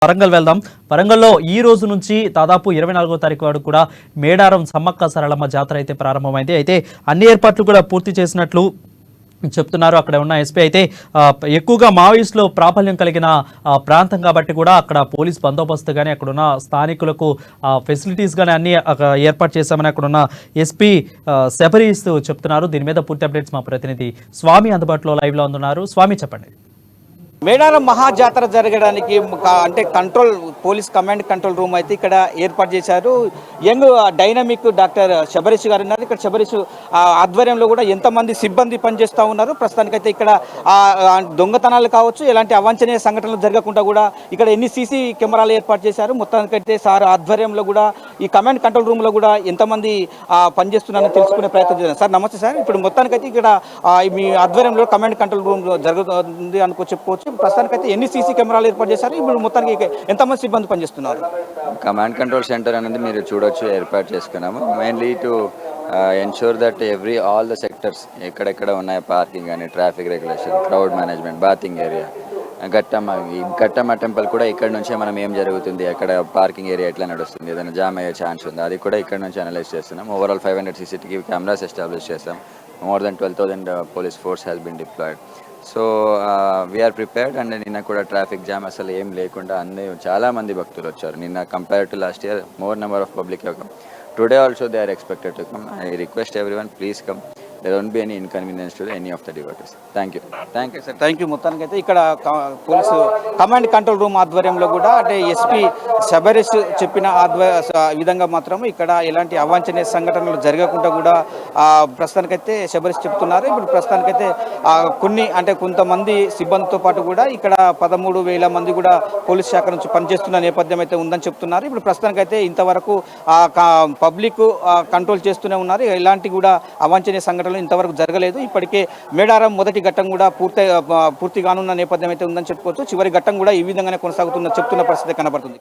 వరంగల్ వెళ్దాం. వరంగల్లో ఈ రోజు నుంచి దాదాపు 24వ తారీఖు వరకు కూడా మేడారం సమ్మక్క సరళమ్మ జాతర అయితే ప్రారంభమైంది. అయితే అన్ని ఏర్పాట్లు కూడా పూర్తి చేసినట్లు చెప్తున్నారు. అక్కడ ఉన్న ఎస్పీ అయితే ఎక్కువగా మావోయిస్టులు ప్రాబల్యం కలిగిన ప్రాంతం కాబట్టి కూడా అక్కడ పోలీస్ బందోబస్తు కానీ అక్కడ ఉన్న స్థానికులకు ఫెసిలిటీస్ కానీ అన్ని ఏర్పాటు చేశామని అక్కడ ఉన్న ఎస్పీ శబరీస్ చెప్తున్నారు. దీని మీద పూర్తి అప్డేట్స్ మా ప్రతినిధి స్వామి అందుబాటులో లైవ్లో ఉన్నారు. స్వామి, చెప్పండి. మేడారం మహాజాతర జరగడానికి అంటే పోలీస్ కమాండ్ కంట్రోల్ రూమ్ అయితే ఇక్కడ ఏర్పాటు చేశారు. యంగ్ డైనమిక్ డాక్టర్ శబరీష్ గారు ఉన్నారు. ఇక్కడ శబరీష్ ఆధ్వర్యంలో కూడా ఎంతమంది సిబ్బంది పనిచేస్తూ ఉన్నారు. ప్రస్తుతానికైతే ఇక్కడ దొంగతనాలు కావచ్చు, ఎలాంటి అవాంఛనీయ సంఘటనలు జరగకుండా కూడా ఇక్కడ ఎన్ని సీసీ కెమెరాలు ఏర్పాటు చేశారు. మొత్తానికైతే సార్ ఆధ్వర్యంలో కూడా ఈ కమాండ్ కంట్రోల్ రూమ్లో కూడా ఎంతమంది పనిచేస్తున్నారని తెలుసుకునే ప్రయత్నం చేశారు. సార్ నమస్తే సార్. ఇప్పుడు మొత్తానికైతే ఇక్కడ మీ ఆధ్వర్యంలో కమాండ్ కంట్రోల్ రూమ్ జరుగుతుంది చెప్పుకోవచ్చు. ప్రస్తుతానికైతే ఎన్ని సీసీ కెమెరాలు ఏర్పాటు చేశారు, ఇప్పుడు మొత్తానికి ఎంతమంది సిబ్బంది పనిచేస్తున్నారు? కమాండ్ కంట్రోల్ సెంటర్ అనేది మీరు చూడొచ్చు, ఏర్పాటు చేసుకున్నాము. Mainly to ensure that all the sectors ఎక్కడెక్కడ ఉన్నాయి, పార్కింగ్ కానీ, traffic regulation, crowd management, bathing area, Gattamma temple కూడా ఇక్కడ నుంచే మనం ఏం జరుగుతుంది, అక్కడ పార్కింగ్ ఏరియా ఎట్లా నడుస్తుంది, ఏదైనా జామ్ అయ్యే ఛాన్స్ ఉంది, అది కూడా ఇక్కడ నుంచి అనలైజ్ చేస్తున్నాం. ఓవరాల్ 500 CCTV కెమెరాస్ ఎస్టాబ్లిష్ చేస్తాం. More than 12,000 police force has been deployed. So we are prepared. And నిన్న కూడా ట్రాఫిక్ జామ్ అసలు ఏం లేకుండా చాలా మంది భక్తులు వచ్చారు నిన్న. Compare to last year more number of public have come. Today also they are expected to come. I request everyone, please come. There won't be any inconvenience to any of the devotees. Thank you sir. Thank you. మొత్తానికైతే ఇక్కడ police command control room ఆధ్వర్యంలో కూడా అంటే SP Shabarish చెప్పిన విధంగా మాత్రం ఇక్కడ ఎలాంటి అవాంఛనీయ సంఘటనలు జరగకుండా కూడా ప్రస్తుతానికైతే శబరీష్ చెప్తున్నారు. ఇప్పుడు ప్రస్తుతానికైతే కొంతమంది సిబ్బందితో పాటు కూడా ఇక్కడ 13,000 మంది కూడా పోలీస్ శాఖ నుంచి పనిచేస్తున్న నేపథ్యం అయితే ఉందని చెప్తున్నారు. ఇప్పుడు ప్రస్తుతానికైతే ఇంతవరకు పబ్లిక్ కంట్రోల్ చేస్తూనే ఉన్నారు. ఎలాంటి కూడా అవాంఛనీయ సంఘటనలు ఇంతవరకు జరగలేదు. ఇప్పటికే మేడారం మొదటి ఘట్టం కూడా పూర్తి కానున్న నేపథ్యం అయితే ఉందని చెప్పుకోవచ్చు. చివరి ఘట్టం కూడా ఈ విధంగానే చెప్తున్న పరిస్థితి కనబడుతుంది.